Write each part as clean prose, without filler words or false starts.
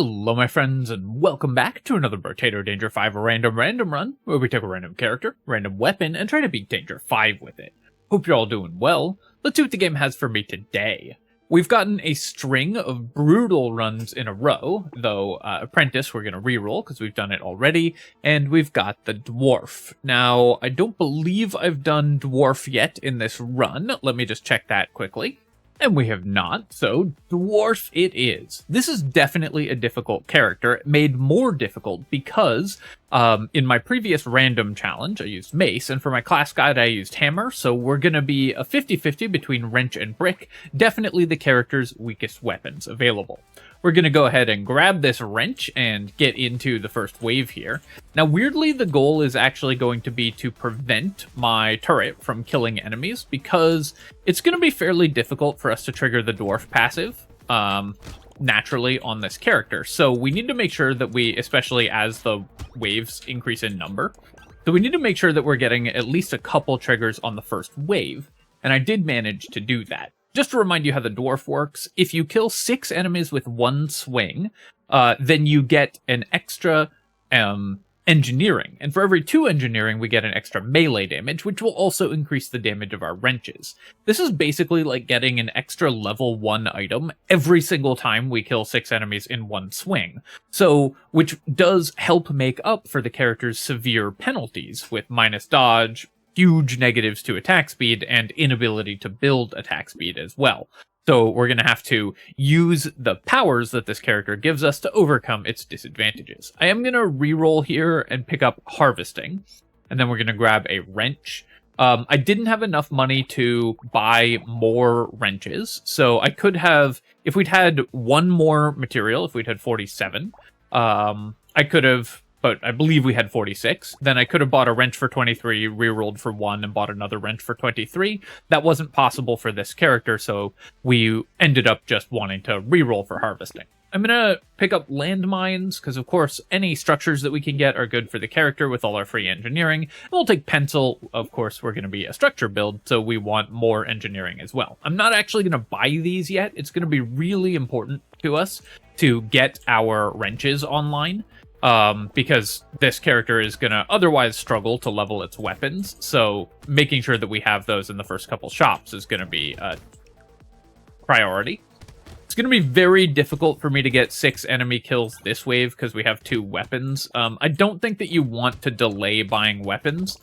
Hello my friends, and welcome back to another Brotato Danger 5 random run, where we take a random character, random weapon, and try to beat Danger 5 with it. Hope you're all doing well. Let's see what the game has for me today. We've gotten a string of brutal runs in a row, though Apprentice we're going to reroll because we've done it already, and we've got the Dwarf. Now, I don't believe I've done Dwarf yet in this run. Let me just check that quickly. And we have not, so Dwarf it is. This is definitely a difficult character, made more difficult because in my previous random challenge, I used Mace, and for my class guide, I used Hammer, so we're going to be a 50-50 between Wrench and Brick, definitely the character's weakest weapons available. We're going to go ahead and grab this Wrench and get into the first wave here. Now, weirdly, the goal is actually going to be to prevent my turret from killing enemies, because it's going to be fairly difficult for us to trigger the Dwarf passive naturally on this character. So we need to make sure that we, especially as the waves increase in number, so we need to make sure that we're getting at least a couple triggers on the first wave, and I did manage to do that. Just to remind you how the Dwarf works, if you kill 6 enemies with one swing, then you get an extra engineering. And for every 2 engineering, we get an extra melee damage, which will also increase the damage of our wrenches. This is basically like getting an extra level 1 item every single time we kill 6 enemies in one swing. So, which does help make up for the character's severe penalties with minus dodge, huge negatives to attack speed, and inability to build attack speed as well. So we're going to have to use the powers that this character gives us to overcome its disadvantages. I am going to reroll here and pick up Harvesting, and then we're going to grab a Wrench. I didn't have enough money to buy more wrenches, so I could have, if we'd had one more material, if we'd had 47, I could have, but I believe we had 46. Then I could have bought a wrench for 23, rerolled for 1, and bought another wrench for 23. That wasn't possible for this character, so we ended up just wanting to reroll for Harvesting. I'm going to pick up Landmines, because of course any structures that we can get are good for the character with all our free engineering. And we'll take Pencil, of course we're going to be a structure build, so we want more engineering as well. I'm not actually going to buy these yet. It's going to be really important to us to get our wrenches online. Because this character is going to otherwise struggle to level its weapons, so making sure that we have those in the first couple shops is going to be a priority. It's going to be very difficult for me to get 6 enemy kills this wave because we have 2 weapons. I don't think that you want to delay buying weapons.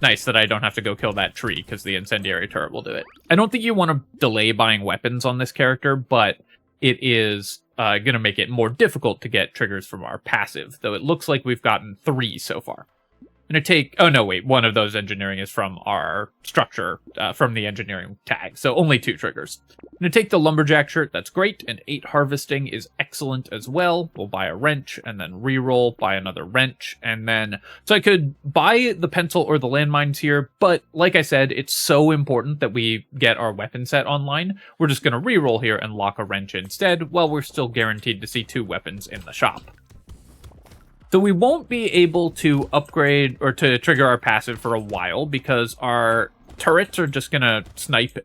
Nice that I don't have to go kill that tree because the incendiary turret will do it. I don't think you want to delay buying weapons on this character, but it is going to make it more difficult to get triggers from our passive, though it looks like we've gotten 3 so far. I'm going to take, oh no, wait, one of those engineering is from our structure, from the engineering tag, so only 2 triggers. I'm going to take the Lumberjack shirt, that's great, and 8 Harvesting is excellent as well. We'll buy a wrench, and then reroll, buy another wrench, and then, so I could buy the Pencil or the Landmines here, but like I said, it's so important that we get our weapon set online. We're just going to reroll here and lock a wrench instead, while we're still guaranteed to see 2 weapons in the shop. So we won't be able to upgrade or to trigger our passive for a while because our turrets are just going to snipe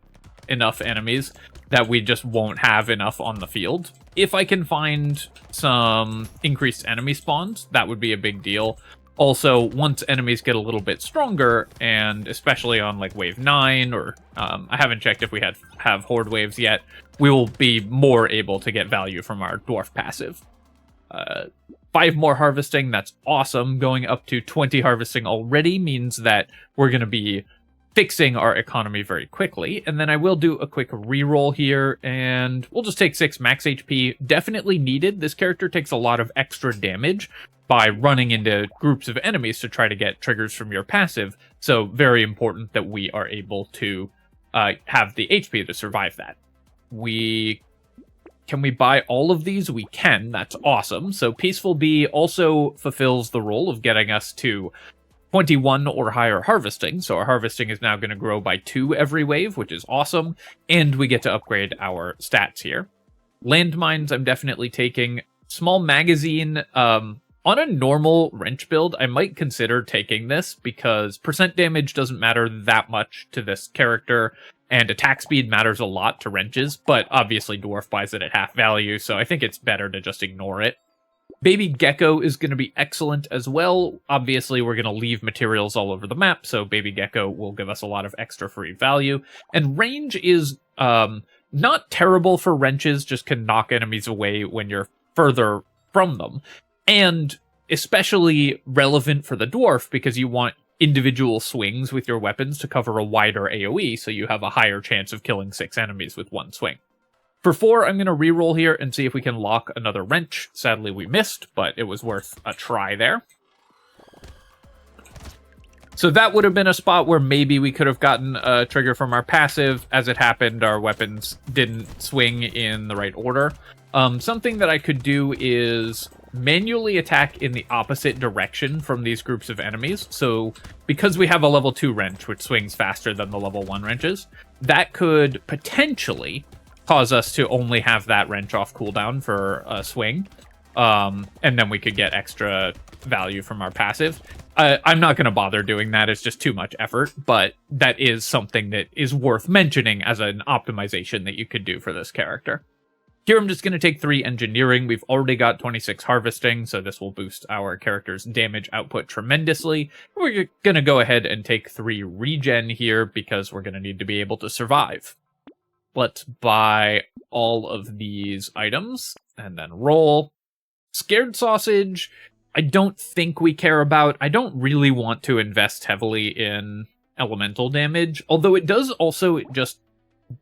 enough enemies that we just won't have enough on the field. If I can find some increased enemy spawns, that would be a big deal. Also, once enemies get a little bit stronger, and especially on like wave 9, or I haven't checked if we have horde waves yet, we will be more able to get value from our Dwarf passive. 5 more Harvesting, that's awesome. Going up to 20 Harvesting already means that we're going to be fixing our economy very quickly. And then I will do a quick reroll here, and we'll just take 6 max HP. Definitely needed. This character takes a lot of extra damage by running into groups of enemies to try to get triggers from your passive. So very important that we are able to have the HP to survive that. Can we buy all of these? We can. That's awesome. So Peaceful Bee also fulfills the role of getting us to 21 or higher Harvesting. So our Harvesting is now going to grow by 2 every wave, which is awesome. And we get to upgrade our stats here. Landmines I'm definitely taking. Small Magazine, on a normal wrench build, I might consider taking this because percent damage doesn't matter that much to this character. and attack speed matters a lot to wrenches, but obviously Dwarf buys it at half value, so I think it's better to just ignore it. Baby Gecko is going to be excellent as well. Obviously, we're going to leave materials all over the map, so Baby Gecko will give us a lot of extra free value. And range is not terrible for wrenches, just can knock enemies away when you're further from them. And especially relevant for the Dwarf, because you want individual swings with your weapons to cover a wider AoE, so you have a higher chance of killing 6 enemies with one swing. For 4, I'm going to reroll here and see if we can lock another wrench. Sadly, we missed, but it was worth a try there. So that would have been a spot where maybe we could have gotten a trigger from our passive. As it happened, our weapons didn't swing in the right order. Something that I could do is manually attack in the opposite direction from these groups of enemies. So because we have a level 2 wrench, which swings faster than the level 1 wrenches, that could potentially cause us to only have that wrench off cooldown for a swing. And then we could get extra value from our passive. I'm not going to bother doing that. It's just too much effort, but that is something that is worth mentioning as an optimization that you could do for this character. Here I'm just going to take 3 engineering. We've already got 26 harvesting, so this will boost our character's damage output tremendously. We're going to go ahead and take 3 regen here because we're going to need to be able to survive. Let's buy all of these items and then roll. Scared Sausage, I don't think we care about. I don't really want to invest heavily in elemental damage, although it does also just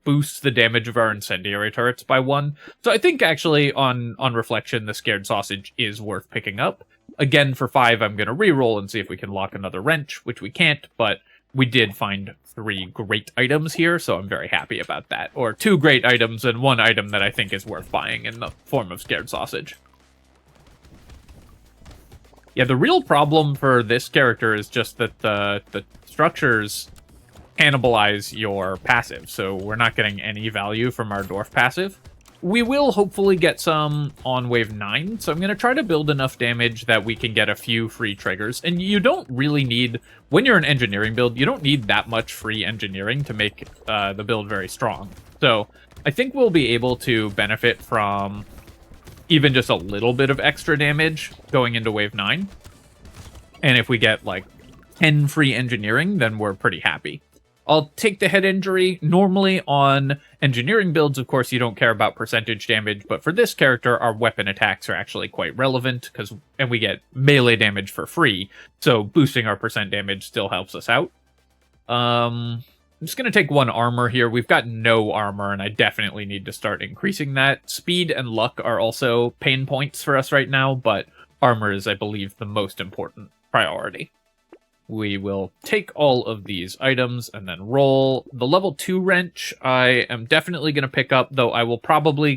boost the damage of our incendiary turrets by 1. So I think actually on reflection, the Scared Sausage is worth picking up. Again, for 5, I'm going to reroll and see if we can lock another wrench, which we can't, but we did find 3 great items here, so I'm very happy about that. Or 2 great items and 1 item that I think is worth buying in the form of Scared Sausage. Yeah, the real problem for this character is just that the structures cannibalize your passive, so we're not getting any value from our Dwarf passive. We will hopefully get some on wave 9, so I'm going to try to build enough damage that we can get a few free triggers. And you don't really need, when you're an engineering build, you don't need that much free engineering to make the build very strong. So I think we'll be able to benefit from even just a little bit of extra damage going into wave 9. And if we get like 10 free engineering, then we're pretty happy. I'll take the head injury. Normally on engineering builds, of course, you don't care about percentage damage, but for this character, our weapon attacks are actually quite relevant, and we get melee damage for free, so boosting our percent damage still helps us out. I'm just going to take 1 armor here. We've got no armor, and I definitely need to start increasing that. Speed and luck are also pain points for us right now, but armor is, I believe, the most important priority. We will take all of these items and then roll. The level 2 wrench I am definitely going to pick up, though I'll probably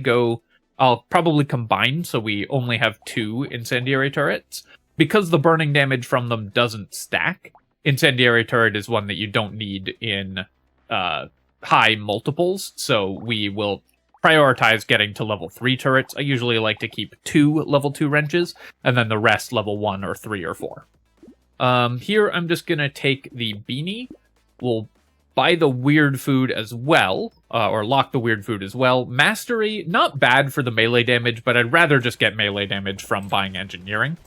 combine so we only have 2 incendiary turrets. Because the burning damage from them doesn't stack, incendiary turret is one that you don't need in high multiples, so we will prioritize getting to level 3 turrets. I usually like to keep 2 level 2 wrenches, and then the rest level 1 or 3 or 4. Here I'm just gonna take the beanie. We'll buy the weird food as well, or lock the weird food as well. Mastery, not bad for the melee damage, but I'd rather just get melee damage from buying engineering.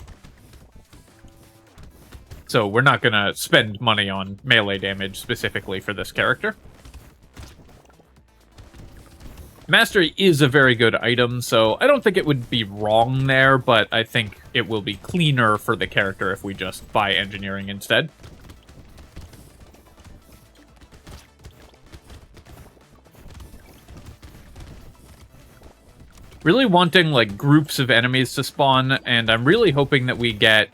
So we're not gonna spend money on melee damage specifically for this character. Mastery is a very good item, so I don't think it would be wrong there, but I think it will be cleaner for the character if we just buy engineering instead. Really wanting, like, groups of enemies to spawn, and I'm really hoping that we get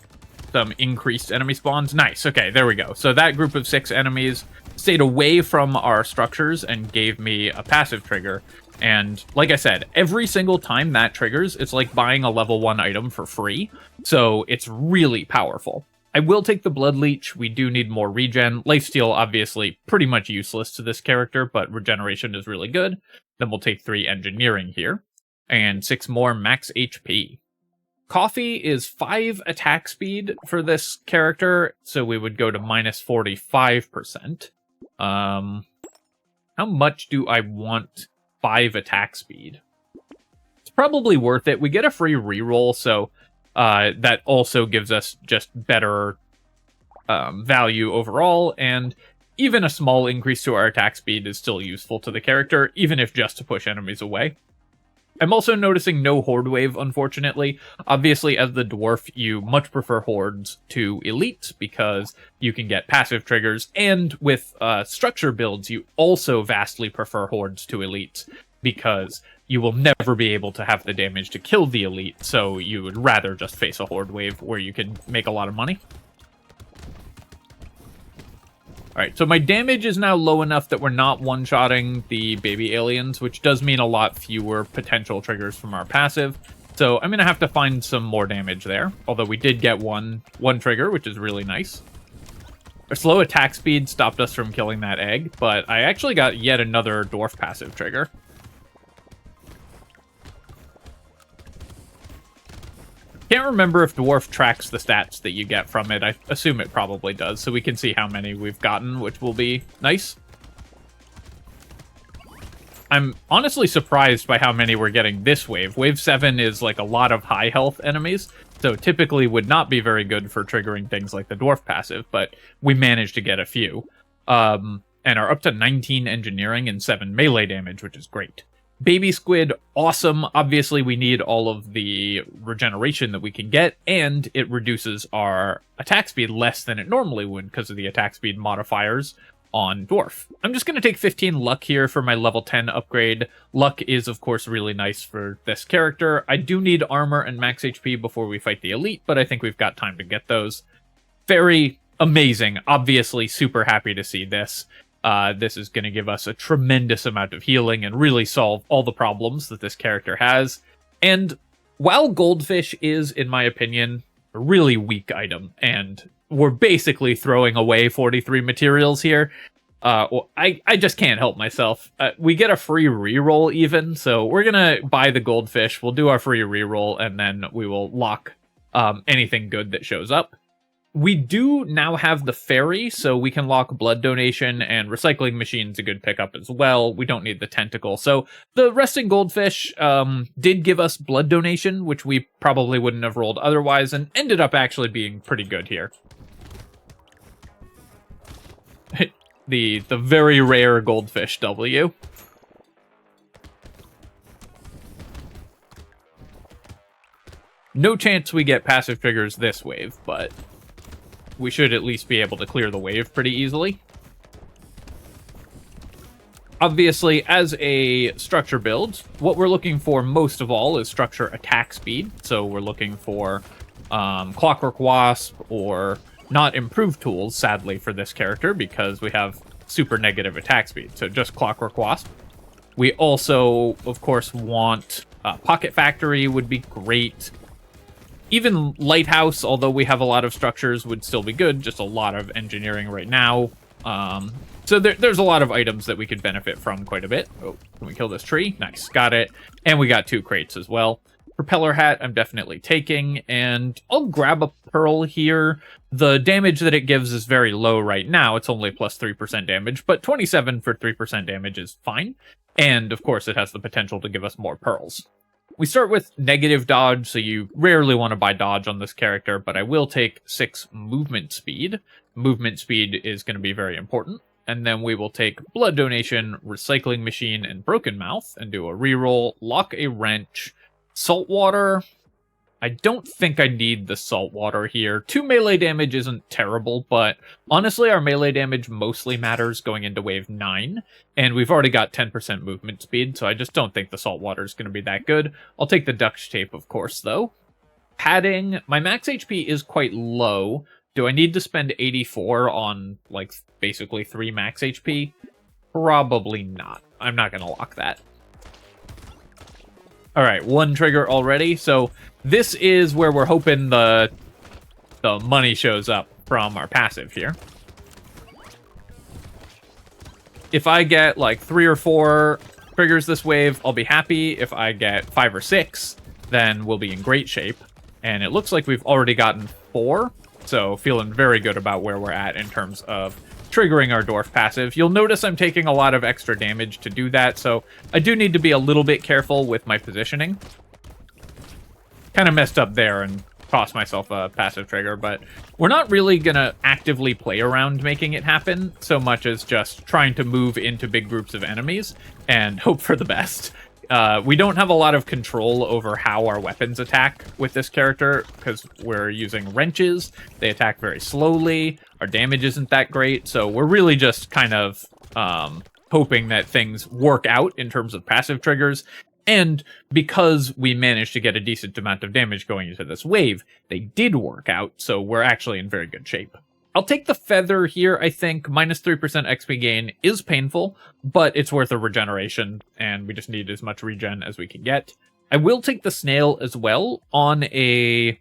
some increased enemy spawns. Nice, okay, there we go. So that group of 6 enemies stayed away from our structures and gave me a passive trigger. And like I said, every single time that triggers, it's like buying a level 1 item for free. So it's really powerful. I will take the Blood Leech. We do need more regen. Lifesteal, obviously, pretty much useless to this character, but regeneration is really good. Then we'll take 3 engineering here. And 6 more max HP. Coffee is 5 attack speed for this character, so we would go to minus 45%. How much do I want 5 attack speed? It's probably worth it. We get a free reroll, so that also gives us just better value overall, and even a small increase to our attack speed is still useful to the character, even if just to push enemies away. I'm also noticing no Horde Wave, unfortunately. Obviously, as the Dwarf, you much prefer Hordes to Elites, because you can get passive triggers, and with structure builds, you also vastly prefer Hordes to Elites, because you will never be able to have the damage to kill the Elite, so you would rather just face a Horde Wave where you can make a lot of money. Alright, so my damage is now low enough that we're not one-shotting the baby aliens, which does mean a lot fewer potential triggers from our passive. So I'm going to have to find some more damage there, although we did get one trigger, which is really nice. Our slow attack speed stopped us from killing that egg, but I actually got yet another Dwarf passive trigger. Can't remember if Dwarf tracks the stats that you get from it. I assume it probably does, so we can see how many we've gotten, which will be nice. I'm honestly surprised by how many we're getting this wave. Wave 7 is like a lot of high health enemies, so typically would not be very good for triggering things like the Dwarf passive, but we managed to get a few. And are up to 19 engineering and 7 melee damage, which is great. Baby Squid, awesome. Obviously, we need all of the regeneration that we can get, and it reduces our attack speed less than it normally would because of the attack speed modifiers on Dwarf. I'm just going to take 15 luck here for my level 10 upgrade. Luck is, of course, really nice for this character. I do need armor and max HP before we fight the Elite, but I think we've got time to get those. Very amazing. Obviously, super happy to see this. This is going to give us a tremendous amount of healing and really solve all the problems that this character has. And while Goldfish is, in my opinion, a really weak item, and we're basically throwing away 43 materials here, I just can't help myself. We get a free reroll even, so we're going to buy the Goldfish, we'll do our free reroll, and then we will lock anything good that shows up. We do now have the Fairy, so we can lock Blood Donation, and Recycling Machine's a good pickup as well. We don't need the Tentacle. So the Resting Goldfish did give us Blood Donation, which we probably wouldn't have rolled otherwise, and ended up actually being pretty good here. the very rare Goldfish W. No chance we get passive triggers this wave, but we should at least be able to clear the wave pretty easily. Obviously, as a structure build, what we're looking for most of all is structure attack speed. So we're looking for Clockwork Wasp or not improved tools, sadly, for this character, because we have super negative attack speed. So just Clockwork Wasp. We also, of course, want Pocket Factory would be great. Even Lighthouse, although we have a lot of structures, would still be good. Just a lot of engineering right now. So there's a lot of items that we could benefit from quite a bit. Oh, can we kill this tree? Nice, got it. And we got 2 crates as well. Propeller Hat, I'm definitely taking. And I'll grab a Pearl here. The damage that it gives is very low right now. It's only plus 3% damage, but 27 for 3% damage is fine. And, of course, it has the potential to give us more Pearls. We start with negative dodge, so you rarely want to buy dodge on this character, but I will take 6 movement speed. Movement speed is going to be very important. And then we will take Blood Donation, Recycling Machine, and Broken Mouth, and do a reroll, lock a wrench, Saltwater. I don't think I need the Saltwater here. 2 melee damage isn't terrible, but honestly, our melee damage mostly matters going into wave 9, and we've already got 10% movement speed, so I just don't think the Saltwater is going to be that good. I'll take the Duct Tape, of course, though. Padding. My max HP is quite low. Do I need to spend 84 on, like, basically 3 max HP? Probably not. I'm not going to lock that. Alright, 1 trigger already, so this is where we're hoping the money shows up from our passive here. If I get like 3 or 4 triggers this wave, I'll be happy. If I get 5 or 6, then we'll be in great shape. And it looks like we've already gotten 4, so feeling very good about where we're at in terms of triggering our Dwarf passive. You'll notice I'm taking a lot of extra damage to do that, so I do need to be a little bit careful with my positioning. Kind of messed up there and cost myself a passive trigger, but we're not really going to actively play around making it happen so much as just trying to move into big groups of enemies and hope for the best. We don't have a lot of control over how our weapons attack with this character because we're using wrenches. They attack very slowly. Our damage isn't that great, so we're really just kind of hoping that things work out in terms of passive triggers. And because we managed to get a decent amount of damage going into this wave, they did work out, so we're actually in very good shape. I'll take the feather here, I think. Minus 3% XP gain is painful, but it's worth a regeneration, and we just need as much regen as we can get. I will take the snail as well on a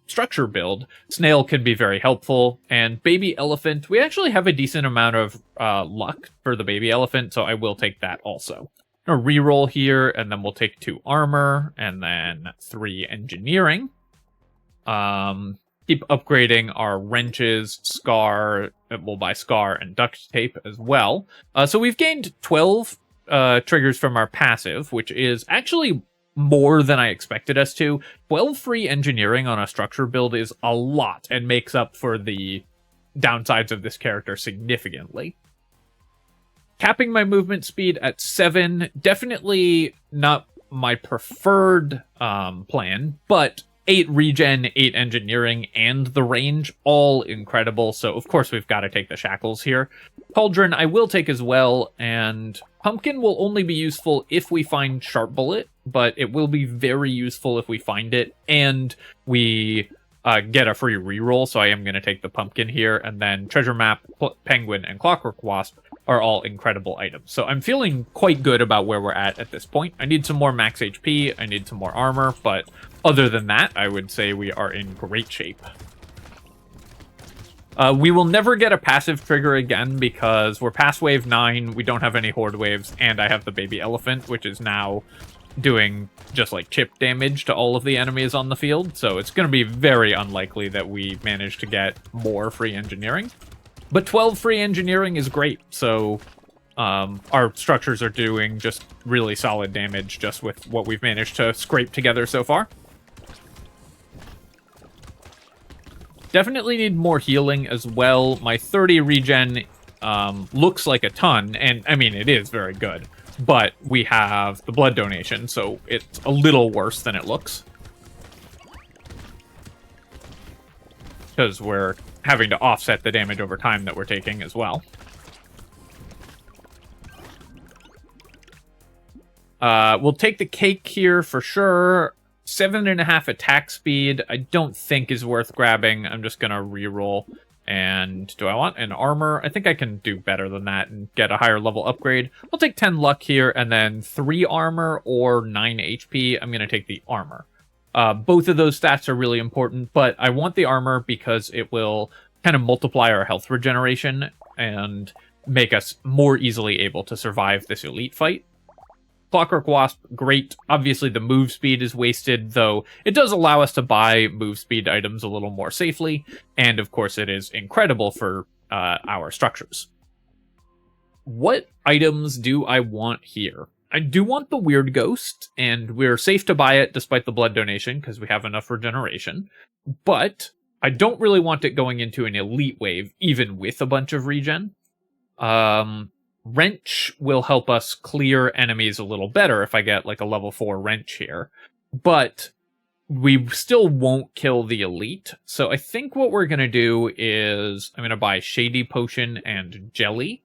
structure build. Snail can be very helpful, and baby elephant, we actually have a decent amount of luck for the baby elephant, so I will take that also. A reroll here, and then we'll take 2 armor, and then 3 engineering. Keep upgrading our wrenches, scar, we'll buy scar and duct tape as well. So we've gained 12 triggers from our passive, which is actually more than I expected us to. 12 free engineering on a structure build is a lot, and makes up for the downsides of this character significantly. Capping my movement speed at 7, definitely not my preferred plan, but 8 regen, 8 engineering, and the range, all incredible, so of course we've got to take the shackles here. Cauldron I will take as well, and pumpkin will only be useful if we find sharp bullet, but it will be very useful if we find it, and we get a free reroll, so I am going to take the pumpkin here, and then treasure map, penguin, and clockwork wasp are all incredible items. So I'm feeling quite good about where we're at this point. I need some more max HP, I need some more armor, but other than that, I would say we are in great shape. We will never get a passive trigger again because we're past wave 9, we don't have any horde waves, and I have the baby elephant, which is now doing just like chip damage to all of the enemies on the field, so it's going to be very unlikely that we manage to get more free engineering. But 12 free engineering is great, so our structures are doing just really solid damage just with what we've managed to scrape together so far. Definitely need more healing as well. My 30 regen looks like a ton, and I mean, it is very good. But we have the blood donation, so it's a little worse than it looks. Because we're having to offset the damage over time that we're taking as well. We'll take the cake here for sure. 7.5 attack speed, I don't think is worth grabbing. I'm just going to reroll. And do I want an armor? I think I can do better than that and get a higher level upgrade. I'll take 10 luck here, and then 3 armor or 9 HP. I'm going to take the armor. Both of those stats are really important, but I want the armor because it will kind of multiply our health regeneration and make us more easily able to survive this elite fight. Clockwork Wasp, great. Obviously, the move speed is wasted, though it does allow us to buy move speed items a little more safely, and of course, it is incredible for our structures. What items do I want here? I do want the Weird Ghost, and we're safe to buy it despite the blood donation, because we have enough regeneration, but I don't really want it going into an elite wave, even with a bunch of regen. Wrench will help us clear enemies a little better if I get like a level 4 wrench here, but we still won't kill the elite. So I think what we're going to do is I'm going to buy Shady Potion and Jelly.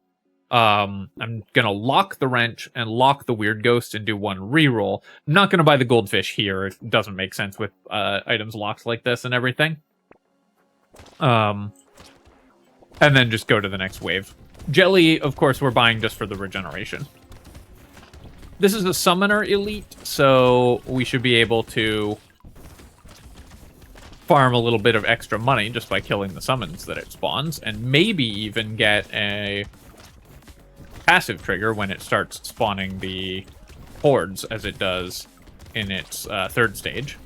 I'm going to lock the wrench and lock the Weird Ghost and do 1 reroll. I'm not going to buy the goldfish here. It doesn't make sense with items locked like this and everything. And then just go to the next wave. Jelly, of course, we're buying just for the regeneration. This is a summoner elite, so we should be able to farm a little bit of extra money just by killing the summons that it spawns, and maybe even get a passive trigger when it starts spawning the hordes, as it does in its 3rd stage.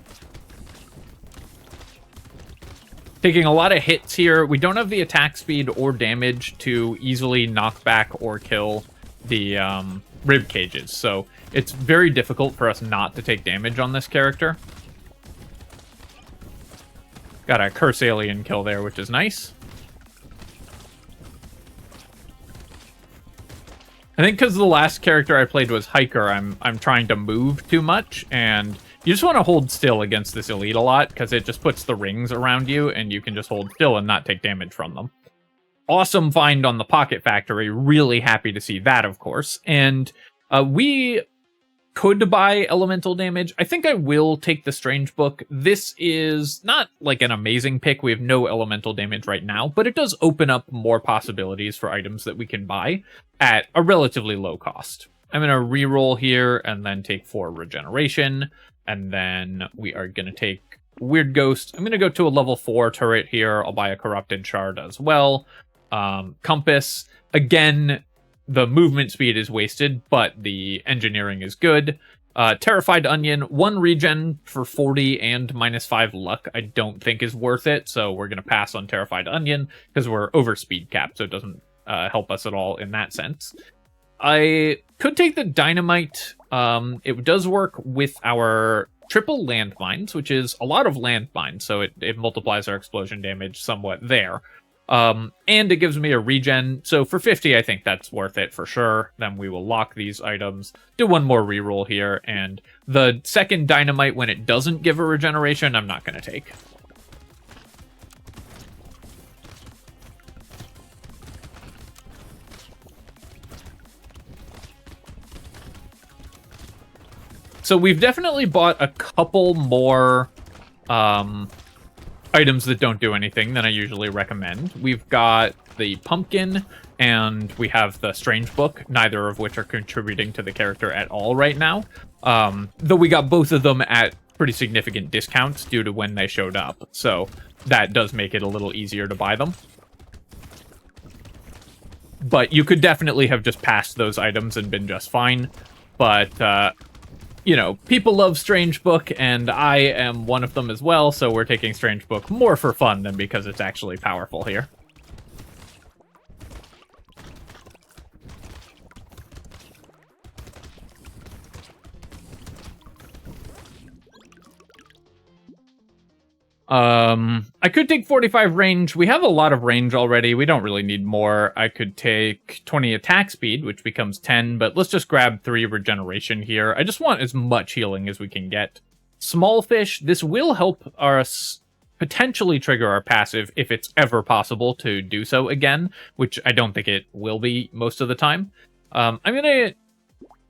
Taking a lot of hits here. We don't have the attack speed or damage to easily knock back or kill the rib cages, so it's very difficult for us not to take damage on this character. Got a curse alien kill there, which is nice. I think because the last character I played was Hiker, I'm trying to move too much, and you just want to hold still against this elite a lot, because it just puts the rings around you, and you can just hold still and not take damage from them. Awesome find on the Pocket Factory. Really happy to see that, of course. And we could buy elemental damage. I think I will take the Strange Book. This is not like an amazing pick. We have no elemental damage right now, but it does open up more possibilities for items that we can buy at a relatively low cost. I'm going to reroll here and then take 4 regeneration. And then we are going to take Weird Ghost. I'm going to go to a level 4 turret here. I'll buy a Corrupted Shard as well. Compass. Again, the movement speed is wasted, but the engineering is good. Terrified Onion, 1 regen for 40 and -5 luck, I don't think is worth it, so we're going to pass on Terrified Onion, because we're over speed cap, so it doesn't help us at all in that sense. I could take the Dynamite. It does work with our triple landmines, which is a lot of landmines, so it multiplies our explosion damage somewhat there. And it gives me a regen, so for 50, I think that's worth it for sure. Then we will lock these items, do 1 more reroll here, and the second Dynamite, when it doesn't give a regeneration, I'm not going to take. So we've definitely bought a couple more items that don't do anything than I usually recommend. We've got the Pumpkin, and we have the Strange Book, neither of which are contributing to the character at all right now. Though we got both of them at pretty significant discounts due to when they showed up, so that does make it a little easier to buy them. But you could definitely have just passed those items and been just fine. But, you know, people love Strange Book, and I am one of them as well, so we're taking Strange Book more for fun than because it's actually powerful here. I could take 45 range. We have a lot of range already. We don't really need more. I could take 20 attack speed, which becomes 10, but let's just grab 3 regeneration here. I just want as much healing as we can get. Small fish, this will help us potentially trigger our passive if it's ever possible to do so again, which I don't think it will be most of the time. I'm going to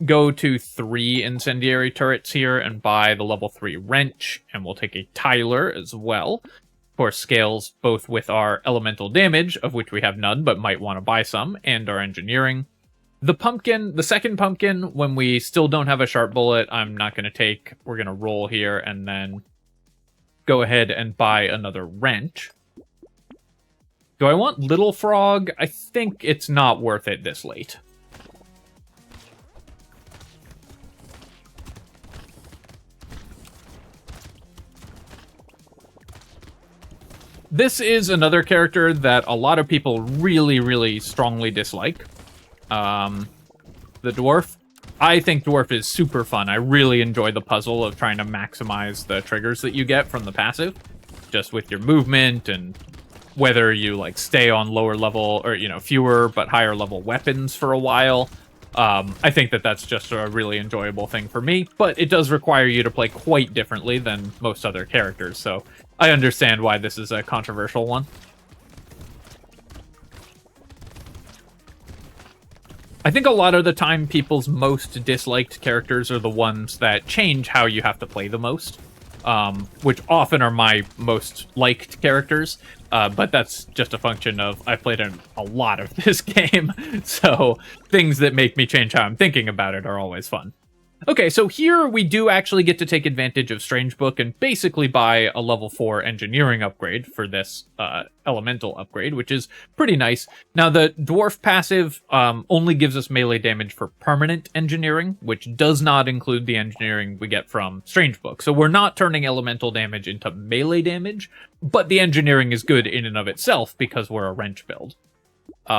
go to 3 incendiary turrets here and buy the level 3 wrench, and we'll take a Tyler as well. Of course, scales both with our elemental damage, of which we have none, but might want to buy some, and our engineering. The pumpkin, the second pumpkin, when we still don't have a sharp bullet, I'm not going to take. We're going to roll here and then go ahead and buy another wrench. Do I want Little Frog? I think it's not worth it this late. This is another character that a lot of people really, really strongly dislike. The Dwarf. I think Dwarf is super fun. I really enjoy the puzzle of trying to maximize the triggers that you get from the passive, just with your movement and whether you like stay on lower level or, you know, fewer but higher level weapons for a while. I think that that's just a really enjoyable thing for me, but it does require you to play quite differently than most other characters, so I understand why this is a controversial one. I think a lot of the time people's most disliked characters are the ones that change how you have to play the most, which often are my most liked characters, but that's just a function of I've played a lot of this game, so things that make me change how I'm thinking about it are always fun. Okay, so here we do actually get to take advantage of Strange Book and basically buy a level 4 engineering upgrade for this elemental upgrade, which is pretty nice. Now, the Dwarf passive only gives us melee damage for permanent engineering, which does not include the engineering we get from Strange Book. So we're not turning elemental damage into melee damage, but the engineering is good in and of itself because we're a wrench build.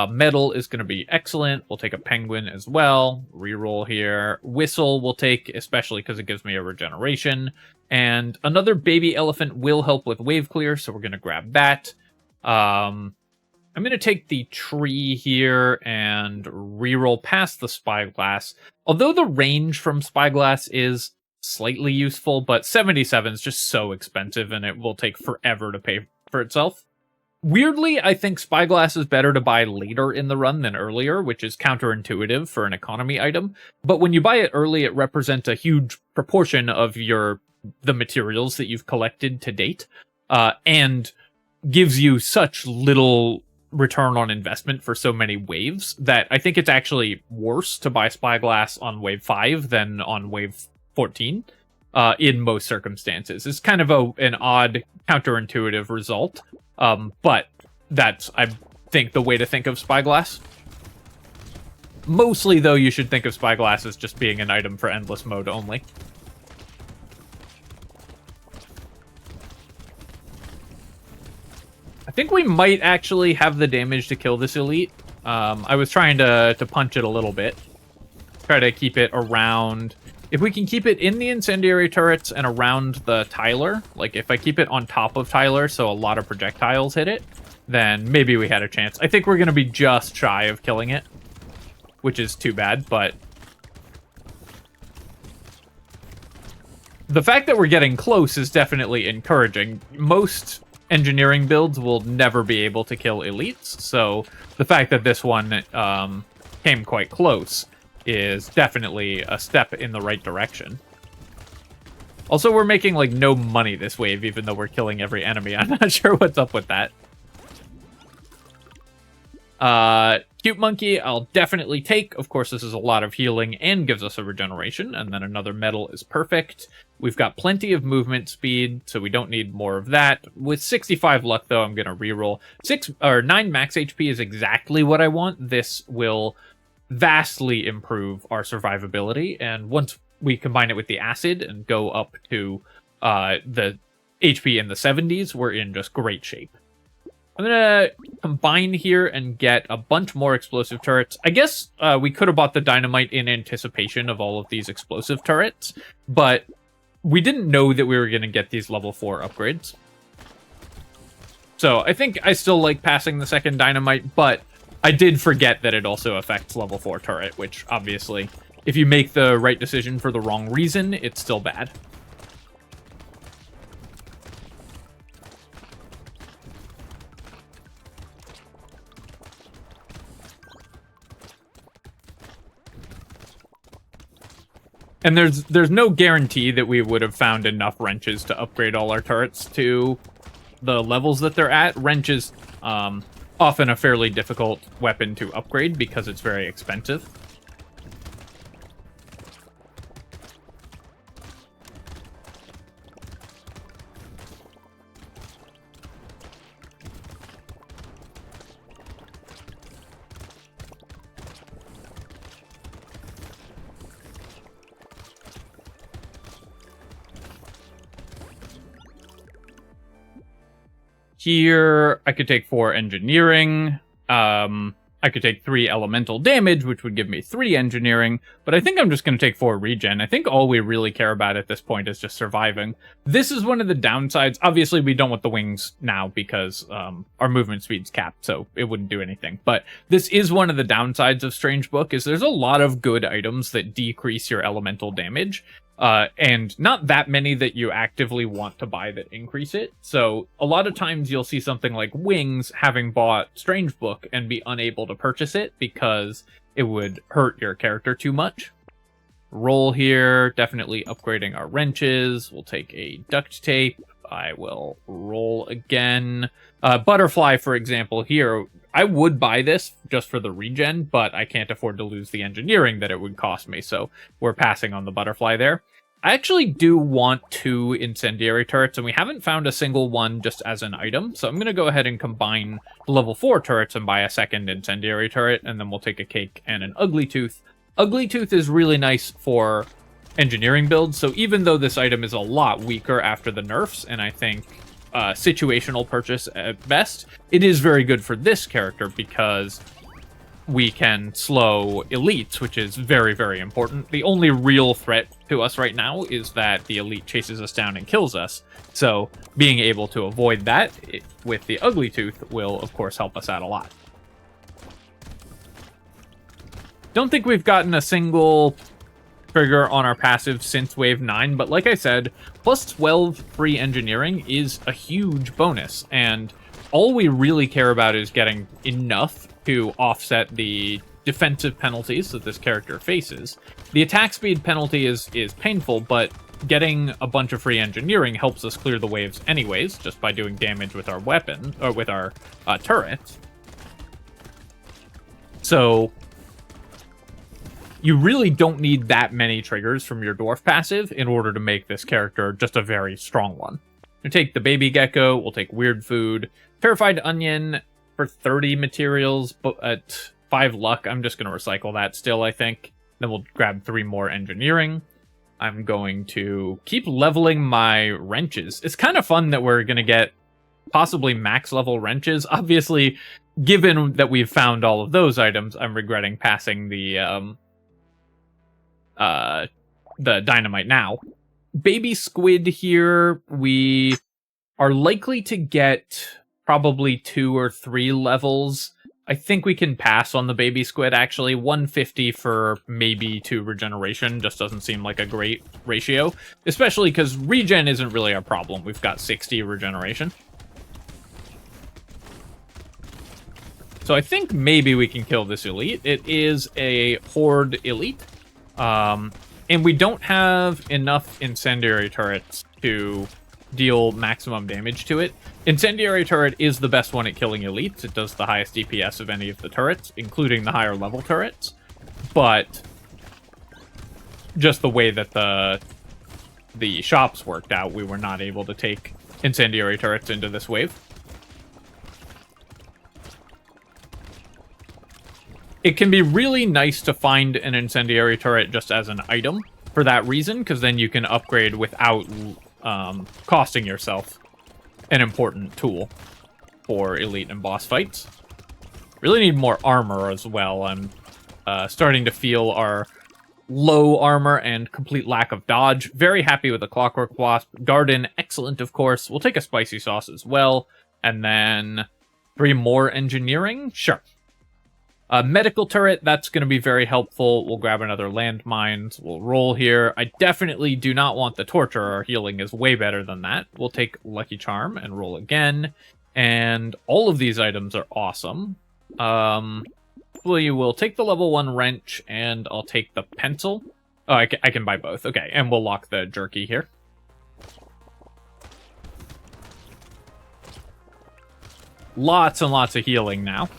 Metal is going to be excellent. We'll take a penguin as well. Reroll here. Whistle we'll take, especially because it gives me a regeneration. And another baby elephant will help with wave clear, so we're going to grab that. I'm going to take the tree here and reroll past the spyglass. Although the range from spyglass is slightly useful, but 77 is just so expensive and it will take forever to pay for itself. Weirdly, I think Spyglass is better to buy later in the run than earlier, which is counterintuitive for an economy item. But when you buy it early, it represents a huge proportion of the materials that you've collected to date, and gives you such little return on investment for so many waves that I think it's actually worse to buy Spyglass on wave 5 than on wave 14 in most circumstances. It's kind of an odd counterintuitive result. But that's, I think, the way to think of Spyglass. Mostly, though, you should think of Spyglass as just being an item for endless mode only. I think we might actually have the damage to kill this elite. I was trying to punch it a little bit. Try to keep it around... If we can keep it in the incendiary turrets and around the Tyler, like if I keep it on top of Tyler so a lot of projectiles hit it, then maybe we had a chance. I think we're going to be just shy of killing it, which is too bad, but... The fact that we're getting close is definitely encouraging. Most engineering builds will never be able to kill elites, so the fact that this one came quite close is definitely a step in the right direction. Also, we're making, like, no money this wave, even though we're killing every enemy. I'm not sure what's up with that. Cute Monkey, I'll definitely take. Of course, this is a lot of healing and gives us a regeneration, and then another medal is perfect. We've got plenty of movement speed, so we don't need more of that. With 65 luck, though, I'm going to reroll. 9 max HP is exactly what I want. This will vastly improve our survivability, and once we combine it with the acid and go up to the HP in the 70s, we're in just great shape. I'm gonna combine here and get a bunch more explosive turrets. I guess we could have bought the dynamite in anticipation of all of these explosive turrets, but we didn't know that we were gonna get these level 4 upgrades. So I think I still like passing the second dynamite, but I did forget that it also affects level 4 turret, which obviously, if you make the right decision for the wrong reason, it's still bad. And there's no guarantee that we would have found enough wrenches to upgrade all our turrets to the levels that they're at. Wrenches, often a fairly difficult weapon to upgrade because it's very expensive. Here, I could take 4 engineering. I could take 3 elemental damage, which would give me 3 engineering, but I think I'm just going to take 4 regen. I think all we really care about at this point is just surviving. This is one of the downsides. Obviously, we don't want the wings now because our movement speed's capped, so it wouldn't do anything. But this is one of the downsides of Strange Book, is there's a lot of good items that decrease your elemental damage. And not that many that you actively want to buy that increase it. So a lot of times you'll see something like Wings having bought Strange Book and be unable to purchase it because it would hurt your character too much. Roll here, definitely upgrading our wrenches. We'll take a duct tape. I will roll again. Butterfly, for example, here, I would buy this just for the regen, but I can't afford to lose the engineering that it would cost me, so we're passing on the butterfly there. I actually do want 2 incendiary turrets, and we haven't found a single one just as an item, so I'm going to go ahead and combine the level 4 turrets and buy a second incendiary turret, and then we'll take a cake and an ugly tooth. Ugly tooth is really nice for engineering builds, so even though this item is a lot weaker after the nerfs, and I think situational purchase at best, it is very good for this character because we can slow elites, which is very, very important. The only real threat to us right now is that the elite chases us down and kills us, so being able to avoid that with the ugly tooth will, of course, help us out a lot. Don't think we've gotten a single trigger on our passive since wave 9, but like I said, plus 12 free engineering is a huge bonus, and all we really care about is getting enough to offset the defensive penalties that this character faces. The attack speed penalty is painful, but getting a bunch of free engineering helps us clear the waves anyways, just by doing damage with our weapon, or with our turrets. So you really don't need that many triggers from your Dwarf passive in order to make this character just a very strong one. We'll take the baby gecko, we'll take weird food, terrified onion for 30 materials, but at 5 luck, I'm just going to recycle that still, I think. Then we'll grab 3 more engineering. I'm going to keep leveling my wrenches. It's kind of fun that we're going to get possibly max level wrenches. Obviously, given that we've found all of those items, I'm regretting passing the dynamite now. Baby squid here, we are likely to get probably 2 or 3 levels. I think we can pass on the baby squid, actually. 150 for maybe 2 regeneration just doesn't seem like a great ratio, especially because regen isn't really our problem. We've got 60 regeneration. So I think maybe we can kill this elite. It is a horde elite. And we don't have enough incendiary turrets to deal maximum damage to it. Incendiary turret is the best one at killing elites. It does the highest DPS of any of the turrets, including the higher level turrets. But just the way that the shops worked out, we were not able to take incendiary turrets into this wave. It can be really nice to find an incendiary turret just as an item for that reason, because then you can upgrade without costing yourself an important tool for elite and boss fights. Really need more armor as well. I'm starting to feel our low armor and complete lack of dodge. Very happy with the Clockwork Wasp. Garden, excellent, of course. We'll take a spicy sauce as well. And then 3 more engineering. Sure. Medical turret, that's going to be very helpful. We'll grab another landmines. We'll roll here. I definitely do not want the torture. Our healing is way better than that. We'll take Lucky Charm and roll again. And all of these items are awesome. We will take the level 1 wrench, and I'll take the pencil. Oh, I can buy both. Okay, and we'll lock the jerky here. Lots and lots of healing now.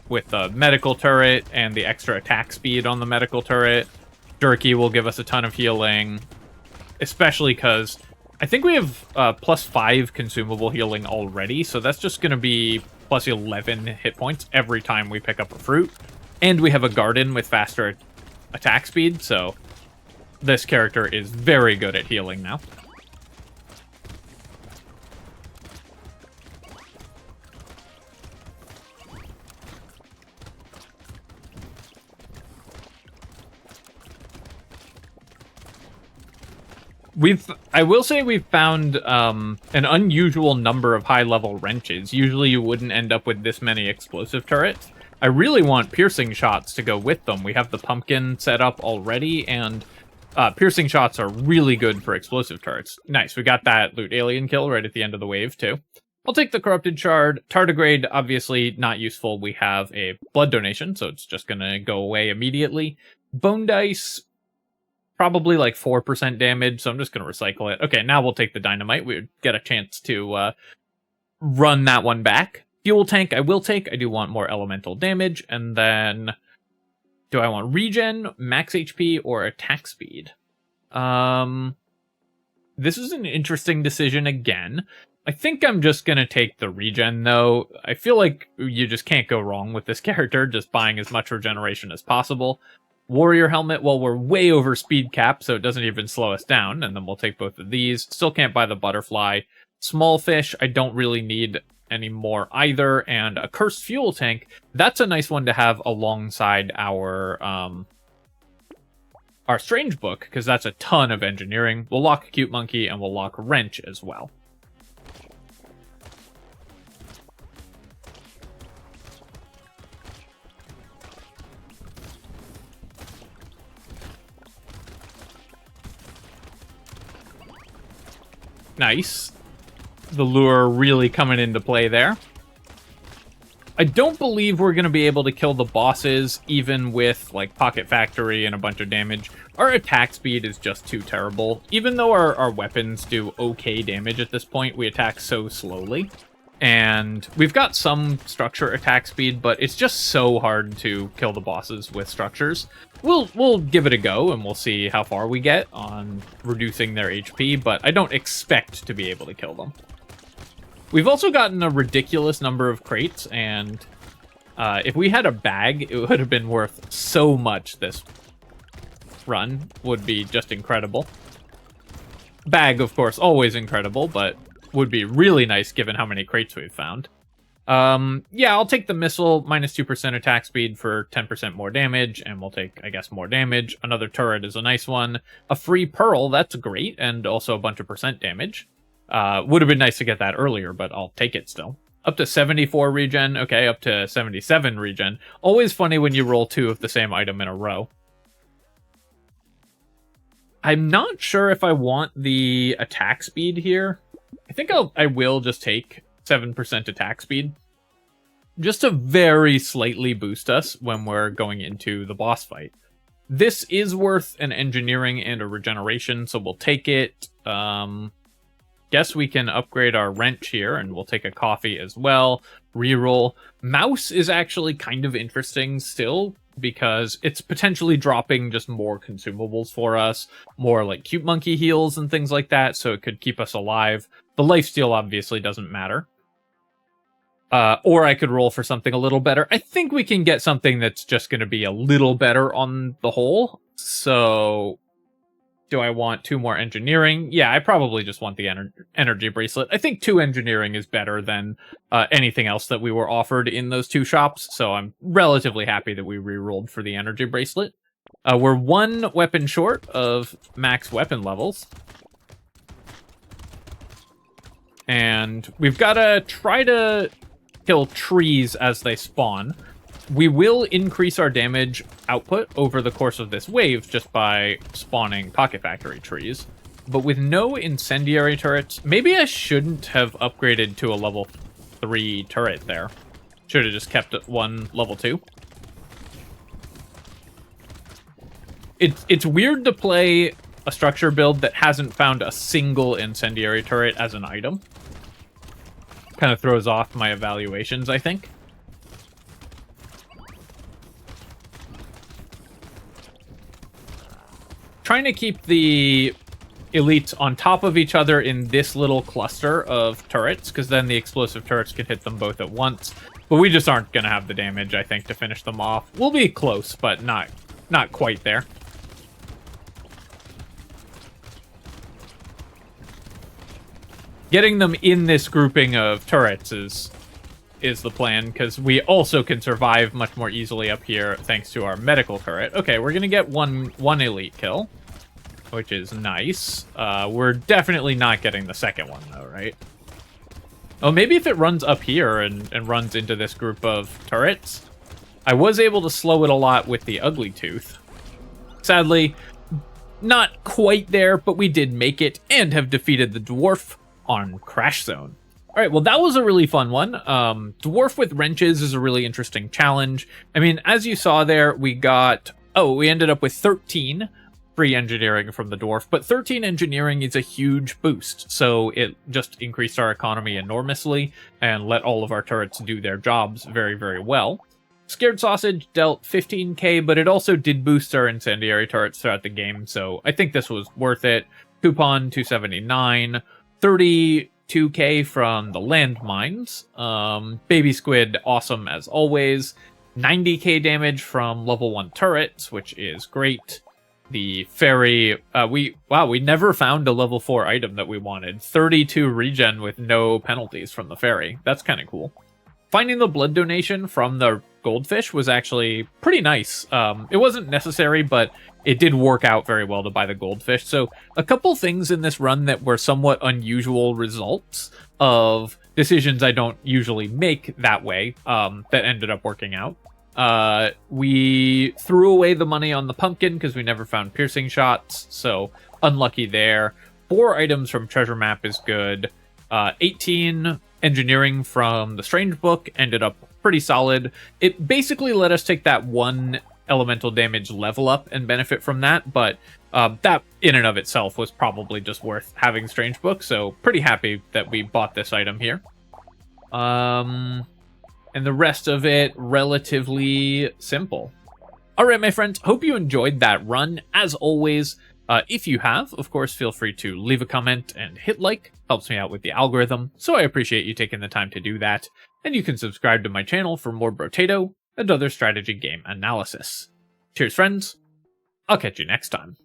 With the medical turret and the extra attack speed on the medical turret. Jerky will give us a ton of healing. Especially because I think we have plus 5 consumable healing already. So that's just going to be plus 11 hit points every time we pick up a fruit. And we have a garden with faster attack speed. So this character is very good at healing now. I will say we've found an unusual number of high-level wrenches. Usually you wouldn't end up with this many explosive turrets. I really want piercing shots to go with them. We have the pumpkin set up already, and piercing shots are really good for explosive turrets. Nice, we got that loot alien kill right at the end of the wave, too. I'll take the corrupted shard. Tardigrade, obviously not useful. We have a blood donation, so it's just going to go away immediately. Bone dice, probably like 4% damage, so I'm just going to recycle it. Okay, now we'll take the dynamite. We get a chance to run that one back. Fuel tank I will take. I do want more elemental damage. And then, do I want regen, max HP, or attack speed? This is an interesting decision again. I think I'm just going to take the regen, though. I feel like you just can't go wrong with this character, just buying as much regeneration as possible. Warrior helmet, well, we're way over speed cap, so it doesn't even slow us down, and then we'll take both of these. Still can't buy the butterfly. Small fish, I don't really need any more either, and a cursed fuel tank, that's a nice one to have alongside our strange book, because that's a ton of engineering. We'll lock Cute Monkey, and we'll lock Wrench as well. Nice. The lure really coming into play there. I don't believe we're going to be able to kill the bosses, even with, like, Pocket Factory and a bunch of damage. Our attack speed is just too terrible. Even though our weapons do okay damage at this point, we attack so slowly. And we've got some structure attack speed, but it's just so hard to kill the bosses with structures. We'll give it a go, and we'll see how far we get on reducing their HP, but I don't expect to be able to kill them. We've also gotten a ridiculous number of crates, and if we had a bag, it would have been worth so much this run. Would be just incredible. Bag, of course, always incredible, but would be really nice given how many crates we've found. Yeah, I'll take the missile, minus 2% attack speed for 10% more damage, and we'll take, I guess, more damage. Another turret is a nice one. A free pearl, that's great, and also a bunch of percent damage. Would have been nice to get that earlier, but I'll take it still. Up to 74 regen, okay, up to 77 regen. Always funny when you roll two of the same item in a row. I'm not sure if I want the attack speed here. I think I will just take 7% attack speed. Just to very slightly boost us when we're going into the boss fight. This is worth an engineering and a regeneration, so we'll take it. Guess we can upgrade our wrench here, and we'll take a coffee as well. Reroll. Mouse is actually kind of interesting still, because it's potentially dropping just more consumables for us. More like Cute Monkey heals and things like that, so it could keep us alive. The lifesteal obviously doesn't matter. Or I could roll for something a little better. I think we can get something that's just going to be a little better on the whole. So, do I want 2 more engineering? Yeah, I probably just want the energy bracelet. I think 2 engineering is better than anything else that we were offered in those 2 shops. So I'm relatively happy that we rerolled for the energy bracelet. We're 1 weapon short of max weapon levels. And we've got to try to kill trees as they spawn. We will increase our damage output over the course of this wave just by spawning Pocket Factory trees. But with no incendiary turrets, maybe I shouldn't have upgraded to a level 3 turret there. Should have just kept it 1 level 2. It's weird to play a structure build that hasn't found a single incendiary turret as an item. Kind of throws off my evaluations, I think. Trying to keep the elites on top of each other in this little cluster of turrets, because then the explosive turrets can hit them both at once. But we just aren't going to have the damage, I think, to finish them off. We'll be close, but not quite there. Getting them in this grouping of turrets is the plan, because we also can survive much more easily up here thanks to our medical turret. Okay, we're going to get one elite kill, which is nice. We're definitely not getting the second one, though, right? Oh, maybe if it runs up here and runs into this group of turrets. I was able to slow it a lot with the Ugly Tooth. Sadly, not quite there, but we did make it and have defeated the Dwarf on Crash Zone. All right, well, that was a really fun one. Dwarf with wrenches is a really interesting challenge. I mean, as you saw there, we ended up with 13 free engineering from the Dwarf, but 13 engineering is a huge boost, so it just increased our economy enormously and let all of our turrets do their jobs very, very well. Scared Sausage dealt 15k, but it also did boost our incendiary turrets throughout the game, so I think this was worth it. Coupon 279, 32k from the landmines. Baby Squid, awesome as always. 90k damage from level 1 turrets, which is great. The fairy, we never found a level 4 item that we wanted. 32 regen with no penalties from the fairy. That's kind of cool. Finding the blood donation from the goldfish was actually pretty nice. It wasn't necessary, but it did work out very well to buy the goldfish. So a couple things in this run that were somewhat unusual results of decisions I don't usually make that way, that ended up working out. We threw away the money on the pumpkin because we never found piercing shots, so unlucky there. 4 items from treasure map is good. 18 engineering from the strange book ended up pretty solid. It basically let us take that 1 elemental damage level up and benefit from that, but that in and of itself was probably just worth having strange book, so pretty happy that we bought this item here. And the rest of it, relatively simple. Alright, my friends, hope you enjoyed that run. As always, if you have, of course, feel free to leave a comment and hit like. Helps me out with the algorithm, so I appreciate you taking the time to do that. And you can subscribe to my channel for more Brotato and other strategy game analysis. Cheers, friends. I'll catch you next time.